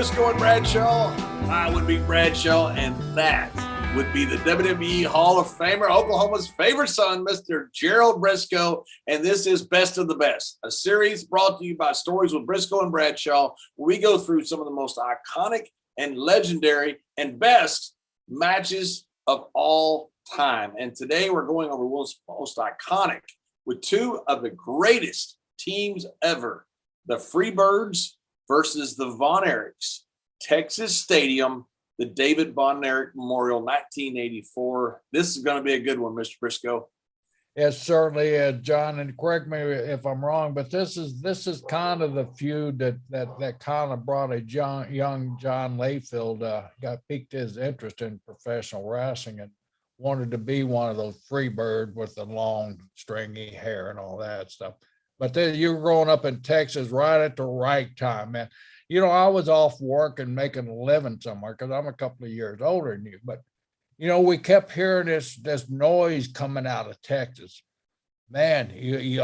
Brisco and Bradshaw. I would be Bradshaw, and that would be the WWE Hall of Famer, Oklahoma's favorite son, Mr. Gerald Brisco. And this is Best of the Best, a series brought to you by Stories with Brisco and Bradshaw, where we go through some of the most iconic and legendary and best matches of all time. And today we're going over what's most iconic with two of the greatest teams ever, the Freebirds versus the Von Erichs. Texas Stadium, the David Von Erich Memorial, 1984. This is going to be a good one, Mr. Brisco. It certainly is, John, and correct me if I'm wrong, but this is kind of the feud that kind of brought a young John Layfield, got piqued his interest in professional wrestling and wanted to be one of those Freebirds with the long stringy hair and all that stuff. But then you were growing up in Texas right at the right time, man. You know, I was off work and making a living somewhere because I'm a couple of years older than you. But, you know, we kept hearing this noise coming out of Texas. Man, you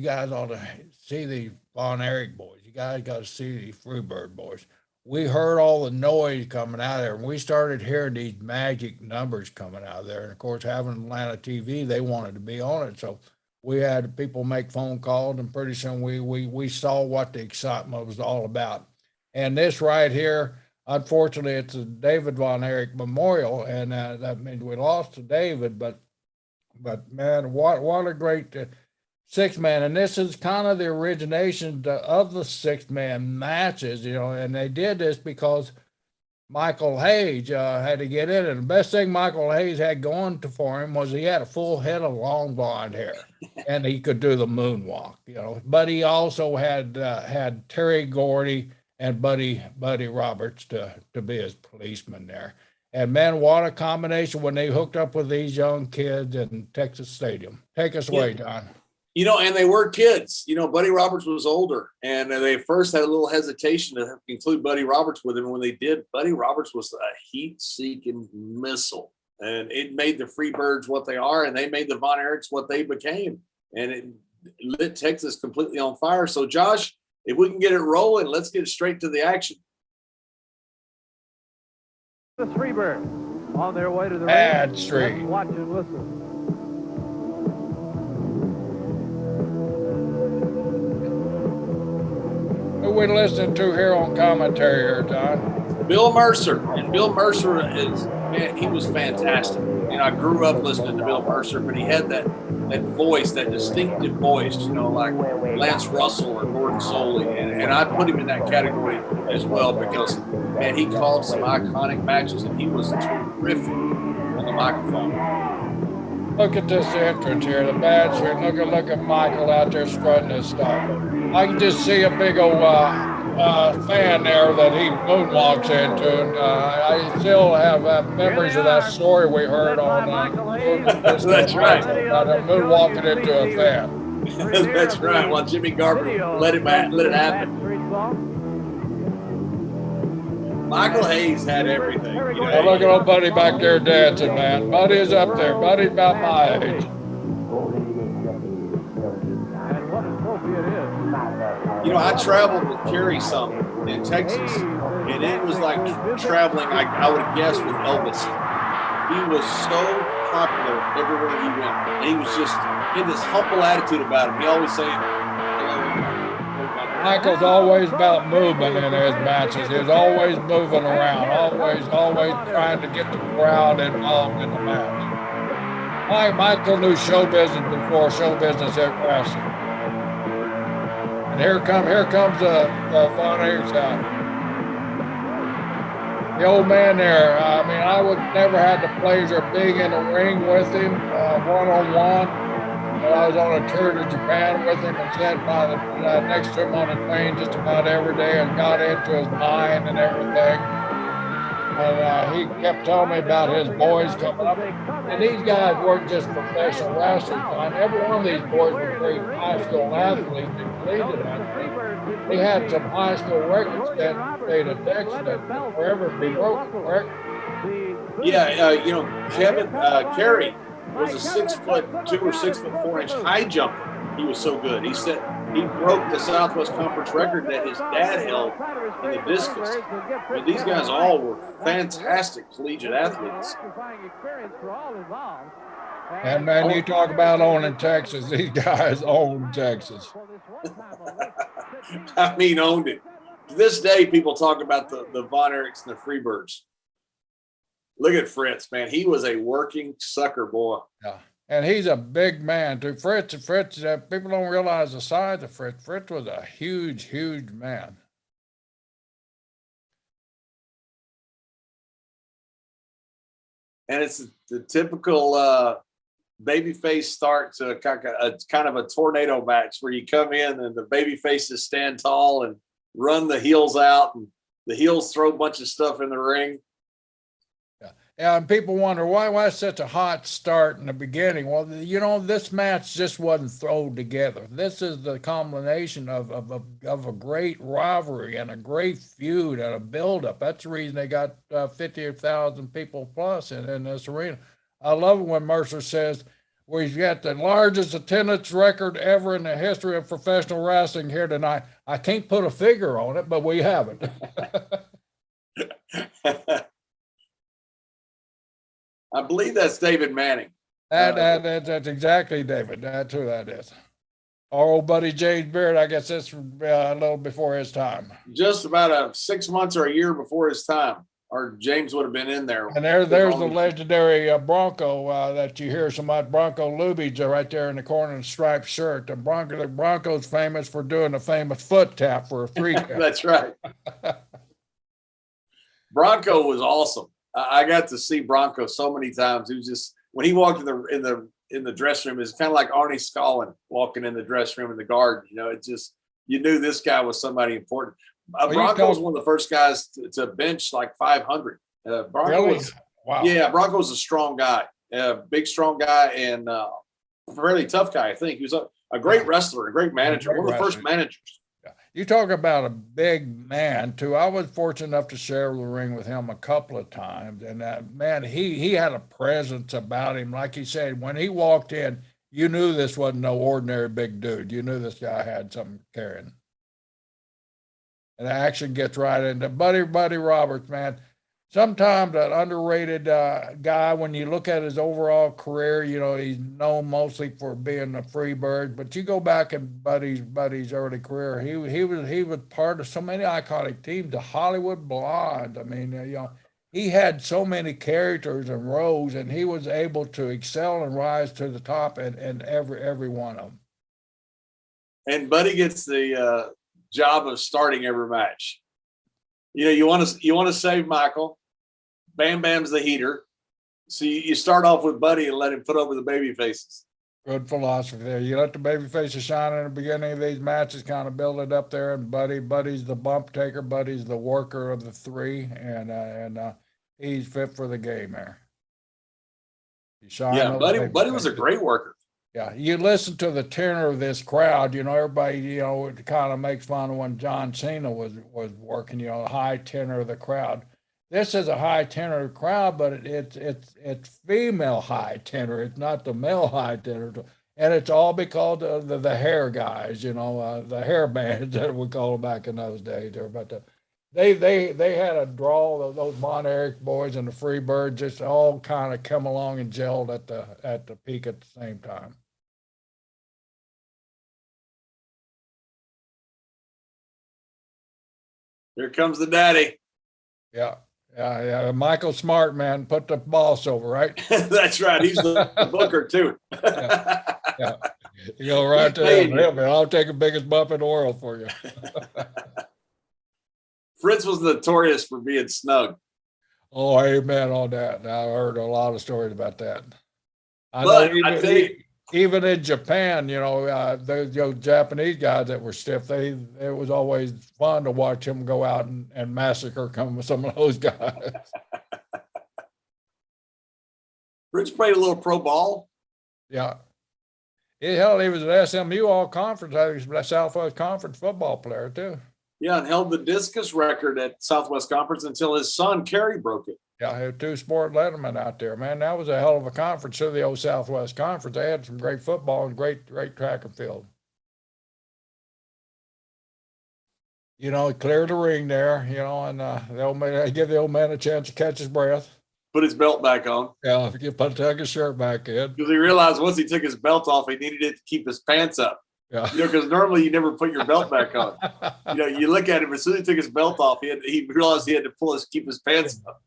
guys ought to see the Von Erich boys. You guys got to see the Freebird boys. We heard all the noise coming out of there, and we started hearing these magic numbers coming out of there. And, of course, having Atlanta TV, they wanted to be on it. So we had people make phone calls, and pretty soon we saw what the excitement was all about. And this right here, unfortunately, it's a David Von Erich Memorial, and that means we lost to David. But man, what a great six-man. And this is kind of the origination of the six-man matches, you know. And they did this because Michael Hayes had to get in, and the best thing Michael Hayes had going for him was he had a full head of long blonde hair, and he could do the moonwalk, you know. But he also had Terry Gordy and Buddy Roberts to be his policeman there. And man, what a combination when they hooked up with these young kids in Texas Stadium. Take us away, John. You know, and they were kids. You know, Buddy Roberts was older, and they first had a little hesitation to include Buddy Roberts with him. And when they did, Buddy Roberts was a heat-seeking missile, and it made the Freebirds what they are, and they made the Von Erichs what they became, and it lit Texas completely on fire. So, Josh, if we can get it rolling, let's get straight to the action. The Freebirds on their way to the Bad ring. street. Watch and listen. Who we listening to here on commentary here, John? Bill Mercer. And Bill Mercer man, he was fantastic. You know, I grew up listening to Bill Mercer, but he had that voice, that distinctive voice, you know, like Lance Russell or Gordon Soley. And I put him in that category as well because, man, he called some iconic matches, and he was terrific on the microphone. Look at this entrance here, the bad street. Look at Michael out there strutting his stuff. I can just see a big old fan there that he moonwalks into, and I still have memories of that story we heard on. That's right. About him moonwalking into a fan. That's right. While Jimmy Garber let it happen. Michael Hayes had everything. You know, Now look at old Buddy back there dancing, man. Buddy's up there. Buddy's about my age. You know, I traveled with Kerry some in Texas, and it was like traveling, I would guess, with Elvis. He was so popular everywhere he went. And he was just in this humble attitude about him. He always saying, hello. Michael's always about movement in his matches. He's always moving around, always trying to get the crowd involved in the match. Michael knew show business before show business hit wrestling. And here comes the Von Erichs out. The old man there. I mean, I would never had the pleasure of being in the ring with him one-on-one. But I was on a tour to Japan with him and sat next to him on the train just about every day and got into his mind and everything. And he kept telling me about his boys coming up. And these guys weren't just professional wrestlers. Every one of these boys was great high school athletes and collegiate athletes. They had some high school records that state of Texas that will forever be broken, correct? Yeah, you know, Kevin Carey was a 6'2" or 6'4" high jumper. He was so good. He he broke the Southwest Conference record that his dad held in the discus. I mean, these guys all were fantastic collegiate athletes. And man, you talk about owning Texas. These guys own Texas. I mean, owned it. To this day, people talk about the Von Erichs and the Freebirds. Look at Fritz, man. He was a working sucker boy. Yeah. And he's a big man too. Fritz, people don't realize the size of Fritz. Fritz was a huge, huge man. And it's the typical babyface start to kind of a tornado match where you come in and the baby faces stand tall and run the heels out, and the heels throw a bunch of stuff in the ring. Yeah, and people wonder why such a hot start in the beginning. Well, you know, this match just wasn't thrown together. This is the combination of a great rivalry and a great feud and a buildup. That's the reason they got 50,000 people plus in this arena. I love it when Mercer says, we've got the largest attendance record ever in the history of professional wrestling here tonight. I can't put a figure on it, but we have it. I believe that's David Manning. That's exactly David. That's who that is. Our old buddy James Beard, I guess that's a little before his time. Just about 6 months or a year before his time, or James would have been in there. And there's the legendary Bronco that you hear so much. Bronco Lubitsch right there in the corner in the striped shirt. The Bronco's famous for doing a famous foot tap for a three count. That's right. Bronco was awesome. I got to see Bronco so many times. He was just, when he walked in the dressing room, it's kind of like Arnie Scollin walking in the dressing room in the garden. You know, it just, you knew this guy was somebody important. Bronco was one of the first guys to bench like 500. Bronco really? Was, wow. Yeah, Bronco was a strong guy, big, strong guy, and a fairly tough guy. I think he was a great wrestler, a great manager, one of the first managers. You talk about a big man too. I was fortunate enough to share the ring with him a couple of times, and man, he had a presence about him. Like he said, when he walked in, you knew this wasn't no ordinary big dude. You knew this guy had something carrying. And the action gets right into Buddy Roberts, man. Sometimes an underrated guy, when you look at his overall career, you know, he's known mostly for being a Freebird, but you go back in Buddy's early career, he was part of so many iconic teams, the Hollywood Blonde. I mean, you know, he had so many characters and roles, and he was able to excel and rise to the top in every one of them. And Buddy gets the job of starting every match. You know, you want to save Michael. Bam Bam's the heater. So you start off with Buddy and let him put over the baby faces. Good philosophy there. You let the baby faces shine in the beginning of these matches, kind of build it up there. And Buddy's the bump taker. Buddy's the worker of the three, and he's fit for the game there. Yeah, Buddy was a great worker. Yeah, you listen to the tenor of this crowd, you know, everybody, you know, it kind of makes fun of when John Cena was working, you know, the high tenor of the crowd. This is a high tenor of the crowd, but it's female high tenor. It's not the male high tenor. And it's all because of the hair guys, you know, the hair bands that we call them back in those days. But they had a draw, those Von Erich boys and the Freebirds just all kind of come along and gelled at the peak at the same time. Here comes the daddy. Yeah. Michael Smart, man, put the boss over, right? That's right. He's the booker too. Yeah. You go right to him, man. I'll take the biggest bump in the world for you. Fritz was notorious for being snug. Oh, amen on that. I heard a lot of stories about that. Even in Japan, you know, those Japanese guys that were stiff, it was always fun to watch them go out and massacre some of those guys. Fritz played a little pro ball. Yeah. Hell, he was at SMU all conference. He was a Southwest Conference football player too. Yeah, and held the discus record at Southwest Conference until his son Kerry broke it. Yeah, I had 2 sport lettermen out there, man. That was a hell of a conference to the old Southwest Conference. They had some great football and great track and field. You know, clear the ring there, you know, and the old man, give the old man a chance to catch his breath. Put his belt back on. Yeah, if you tuck his shirt back in. Because he realized once he took his belt off, he needed it to keep his pants up. Yeah. You know, because normally you never put your belt back on. You know, you look at him, as soon as he took his belt off, he realized he had to keep his pants up.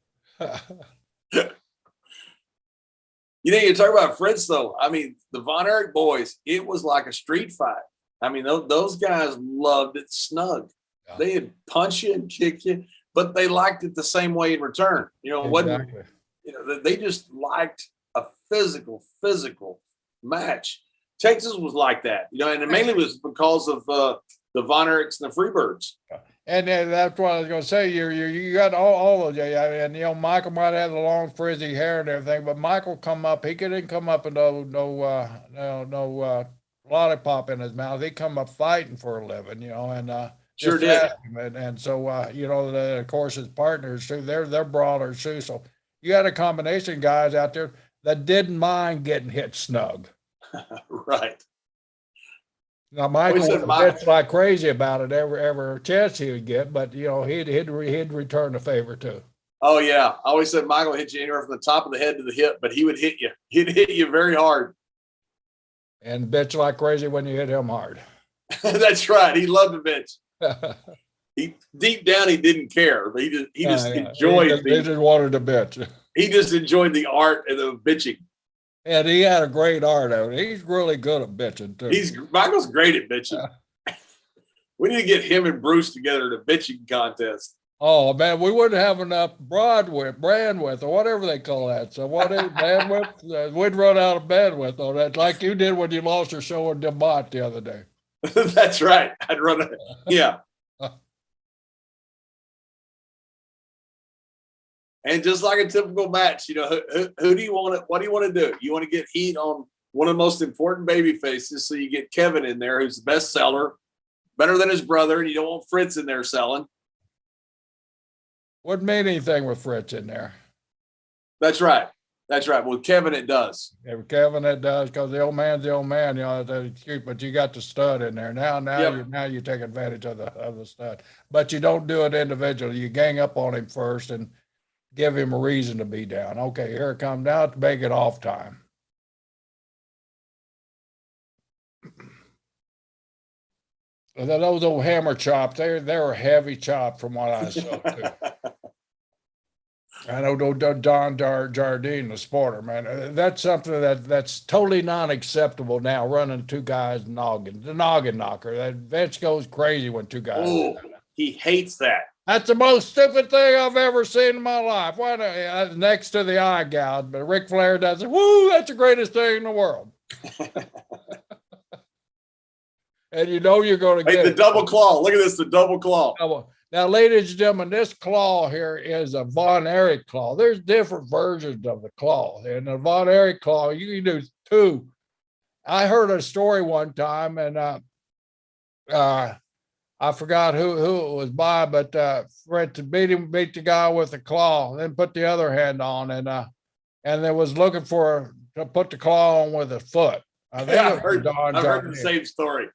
You know, you talk about Fritz, though. I mean, the Von Erich boys, it was like a street fight. I mean, those guys loved it snug. Yeah. They'd punch you and kick you, but they liked it the same way in return. You know, exactly. You know, they just liked a physical match. Texas was like that, you know, and it mainly was because of the Von Erichs and the Freebirds. And that's what I was going to say. You got all of you, and you know, Michael might have the long frizzy hair and everything, but Michael come up. He didn't come up with no lollipop in his mouth. He come up fighting for a living, you know, and sure did. And so you know, of course, his partners too. They're brawlers too. So you had a combination of guys out there that didn't mind getting hit snug. Right. Now Michael was bitch like crazy about it every chance he would get, but you know he'd return the favor too. Oh yeah, I always said Michael hit you anywhere from the top of the head to the hip, but he would hit you. He'd hit you very hard. And bitch like crazy when you hit him hard. That's right. He loved to bitch. He deep down he didn't care, but he just enjoyed. He just wanted to bitch. He just enjoyed the art of the bitching. And he had a great art of it. He's really good at bitching too. Michael's great at bitching. We need to get him and Bruce together in a bitching contest. Oh man, we wouldn't have enough bandwidth, or whatever they call that. So what is bandwidth? We'd run out of bandwidth on that, like you did when you lost your show in DeMont the other day. That's right. I'd run it. Yeah. And just like a typical match, you know, who do you want to, what do you want to do? You want to get heat on one of the most important baby faces. So you get Kevin in there, who's the best seller, better than his brother. And you don't want Fritz in there selling. Wouldn't mean anything with Fritz in there. That's right. That's right. With Kevin, it does. Yeah, with Kevin, it does, because the old man's the old man, you know, but you got the stud in there. Now you take advantage of the stud. But you don't do it individually. You gang up on him first and give him a reason to be down. Okay, here it comes now to make it off time. Those old hammer chops, they were heavy chop from what I saw too. I know Don Jardine, the sporter, man. That's something that's totally non-acceptable now, running two guys the noggin knocker. That Vince goes crazy when two guys. Oh, he hates that. That's the most stupid thing I've ever seen in my life. Why not? Next to the eye gouge, but Ric Flair does it. Woo, that's the greatest thing in the world. And you know you're going to get the double claw. Look at this, the double claw. Now, ladies and gentlemen, this claw here is a Von Erich claw. There's different versions of the claw. And the Von Erich claw, you can do two. I heard a story one time, and I forgot who it was by, but Fred to beat the guy with the claw, then put the other hand on, and then was looking to put the claw on with his foot. I've heard the same story.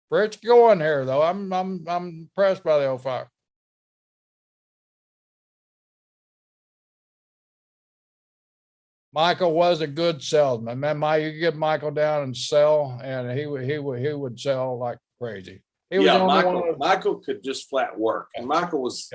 Fritz going here though. I'm impressed by the old fuck. Michael was a good salesman. Man, you get Michael down and sell, and he would sell like crazy. Michael could just flat work. And Michael was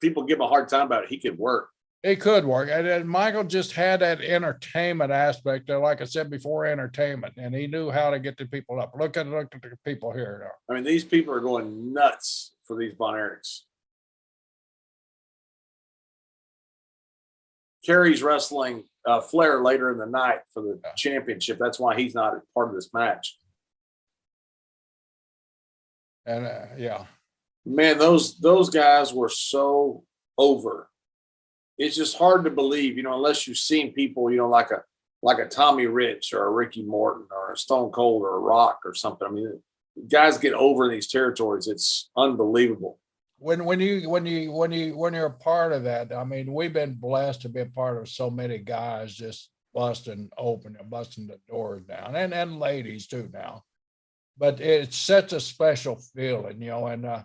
people give him a hard time about it. He could work. He could work. And Michael just had that entertainment aspect, like I said before, entertainment. And he knew how to get the people up. Look at the people here now. I mean, these people are going nuts for these Von Erichs. Kerry's wrestling Flair later in the night for the championship. That's why he's not a part of this match. And man, those guys were so over. It's just hard to believe, you know, unless you've seen people, you know, like a Tommy Rich or a Ricky Morton or a Stone Cold or a Rock or something. I mean, guys get over in these territories. It's unbelievable. When you're a part of that, I mean, we've been blessed to be a part of so many guys just busting open and busting the doors down, and ladies too now. But it's such a special feeling, and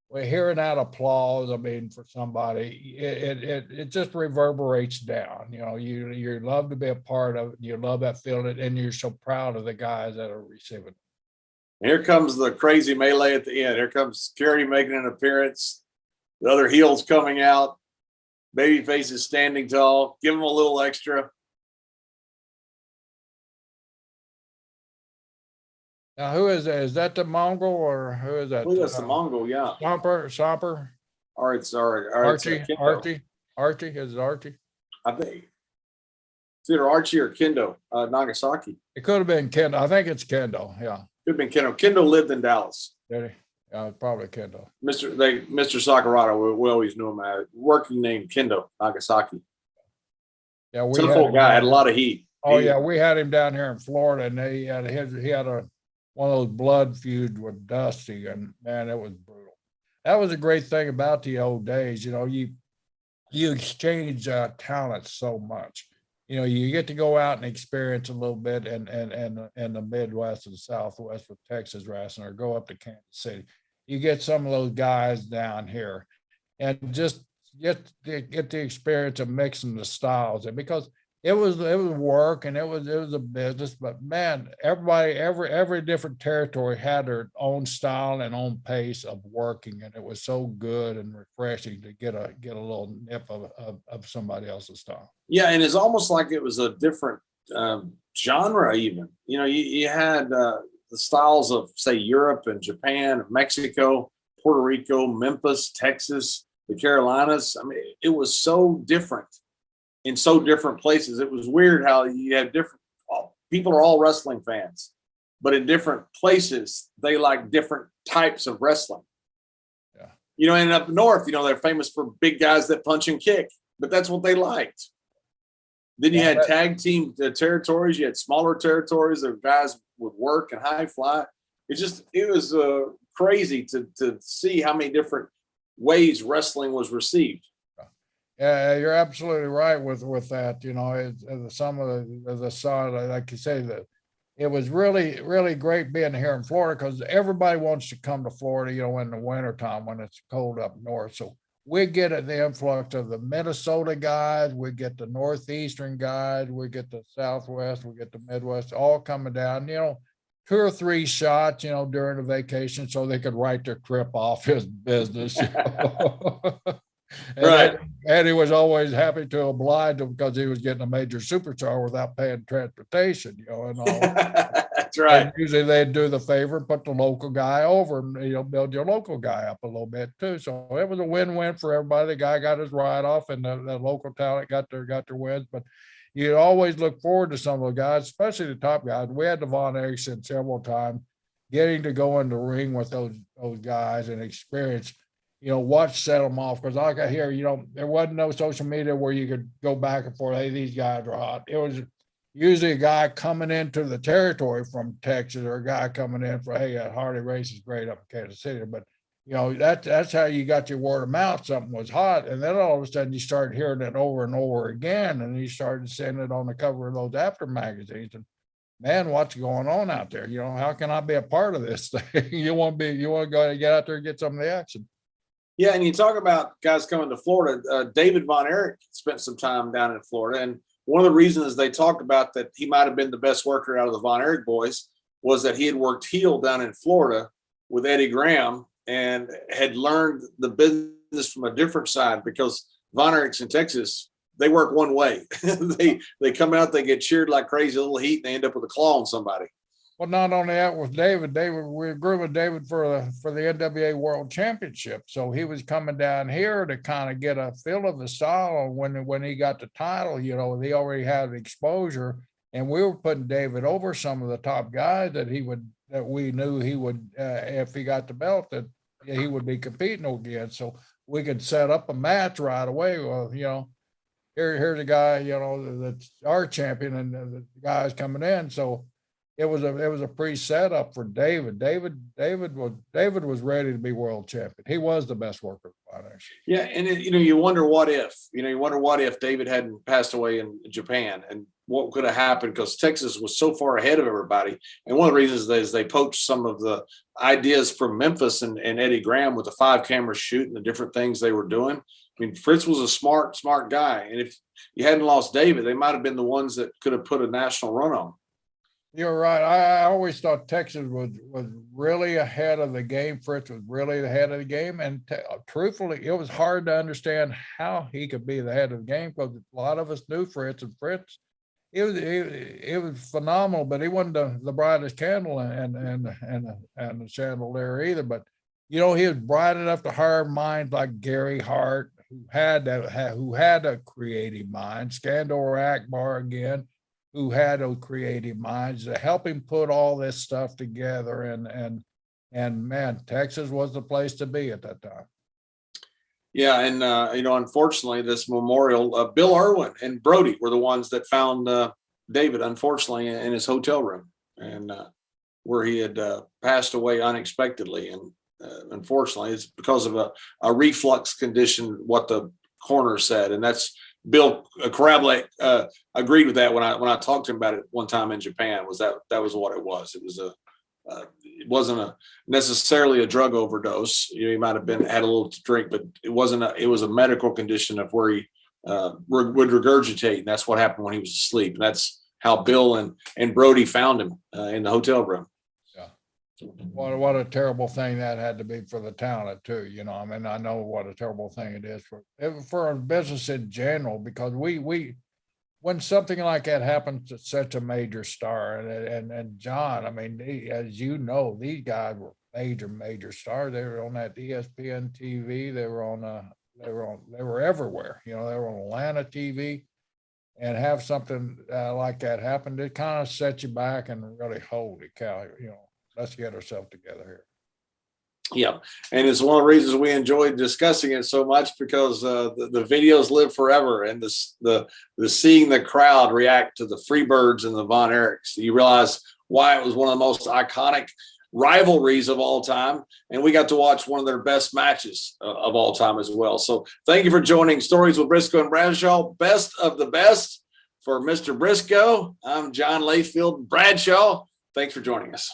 we're hearing that applause. I mean, for somebody, it just reverberates down. You love to be a part of it. You love that feeling, and you're so proud of the guys that are receiving it. Here comes the crazy melee at the end. Here comes security making an appearance. The other heels coming out. Babyface is standing tall. Give him a little extra. Now, who is that? Is that the Mongol, or who is that? Oh, that's the Mongol, yeah. Somper. Or it's Archie. Is it Archie? I think it's either Archie or Kendo, Nagasaki. It could have been Kendo. I think it's Kendo. Yeah. Could have been Kendo. Kendo lived in Dallas. Did he? Yeah, probably Kendo. Mr. Sakurada, we always knew him as working name Kendo Nagasaki. Yeah, we Wonderful guy, had a lot of heat. Yeah, we had him down here in Florida, and he had one of those blood feuds with Dusty, and man, it was brutal. That was a great thing about the old days. You exchange talents so much. You get to go out and experience a little bit in the Midwest and Southwest with Texas wrestling, or go up to Kansas City. You get some of those guys down here, and just get the experience of mixing the styles. And because it was work, and it was a business, but man, every different territory had their own style and own pace of working, and it was so good and refreshing to get a little nip of somebody else's style. Yeah, and it's almost like it was a different genre. Even you had the styles of, say, Europe and Japan, Mexico, Puerto Rico, Memphis, Texas, the Carolinas. I mean, it was so different in so different places. It was weird how you have different people are all wrestling fans, but in different places they like different types of wrestling. Yeah. And up north, they're famous for big guys that punch and kick, but that's what they liked. Then you had tag team territories. You had smaller territories of guys would work and high fly. It was crazy to see how many different ways wrestling was received. Yeah, you're absolutely right with that. Some of the side, like you say, that it was really, really great being here in Florida, because everybody wants to come to Florida, in the wintertime when it's cold up north. So we get the influx of the Minnesota guys, we get the Northeastern guys, we get the Southwest, we get the Midwest, all coming down, 2 or 3 shots, during the vacation, so they could write their trip off his business. Right. Eddie was always happy to oblige him, because he was getting a major superstar without paying transportation, and all. That's right. And usually they'd do the favor, put the local guy over, and build your local guy up a little bit too. So it was a win-win for everybody. The guy got his ride off, and the local talent got their wins. But you always look forward to some of the guys, especially the top guys. We had the Von Erichs several times, getting to go in the ring with those guys and experience, what set them off. Because like I hear, there wasn't no social media where you could go back and forth. Hey, these guys are hot. It was usually a guy coming into the territory from Texas, or a guy coming in for, hey, Harley Race is great up in Kansas City. But that's how you got your word of mouth. Something was hot, and then all of a sudden you started hearing it over and over again, and you started seeing it on the cover of those after magazines. And man, what's going on out there? How can I be a part of this thing? You want to go get out there and get some of the action. Yeah, and you talk about guys coming to Florida. David Von Erich spent some time down in Florida, and one of the reasons they talked about that he might have been the best worker out of the Von Erich boys was that he had worked heel down in Florida with Eddie Graham and had learned the business from a different side, because Von Erichs in Texas, they work one way. they come out, they get cheered like crazy, little heat, and they end up with a claw on somebody. Well, not only that, with David, we grew with David for the NWA World Championship. So he was coming down here to kind of get a feel of the style. When he got the title, he already had exposure, and we were putting David over some of the top guys that we knew he would, if he got the belt, that he would be competing against. So we could set up a match right away. Well, here's a guy, that's our champion, and the guy's coming in. So it was a pre-setup for David. David was ready to be world champion. He was the best worker. Yeah, and you wonder what if David hadn't passed away in Japan, and what could have happened, because Texas was so far ahead of everybody. And one of the reasons is they poached some of the ideas from Memphis and Eddie Graham with the 5-camera shoot and the different things they were doing. I mean, Fritz was a smart guy, and if you hadn't lost David, they might have been the ones that could have put a national run on. You're right. I always thought Texas was really ahead of the game. Fritz was really ahead of the game. And truthfully, it was hard to understand how he could be the head of the game, because a lot of us knew Fritz, and Fritz, it was phenomenal, but he wasn't the brightest candle and the chandelier either. But, he was bright enough to hire minds like Gary Hart, who had a creative mind, Skandor Akbar again, who had those creative minds to help him put all this stuff together. And man, Texas was the place to be at that time. Yeah. And, unfortunately, this memorial, Bill Irwin and Brody were the ones that found David, unfortunately, in his hotel room, and where he had passed away unexpectedly. And unfortunately, it's because of a reflux condition, what the coroner said. And that's Bill Karablek agreed with that when I talked to him about it one time in Japan. That was what it was. It was it wasn't necessarily a drug overdose. He might have had a little to drink, but it wasn't. It was a medical condition of where he would regurgitate, and that's what happened when he was asleep. And that's how Bill and Brody found him in the hotel room. What a terrible thing that had to be for the talent too. I mean, I know what a terrible thing it is for a business in general, because when something like that happens to such a major star, and John, I mean, as you know, these guys were major stars. They were on that ESPN TV. They were everywhere. They were on Atlanta TV, and have something like that happen, it kind of sets you back and really, holy cow, let's get ourselves together here. Yeah. And it's one of the reasons we enjoyed discussing it so much, because the videos live forever, and the seeing the crowd react to the Freebirds and the Von Erichs, you realize why it was one of the most iconic rivalries of all time. And we got to watch one of their best matches of all time as well. So thank you for joining Stories with Brisco and Bradshaw. Best of the best for Mr. Brisco. I'm John Layfield. Bradshaw, thanks for joining us.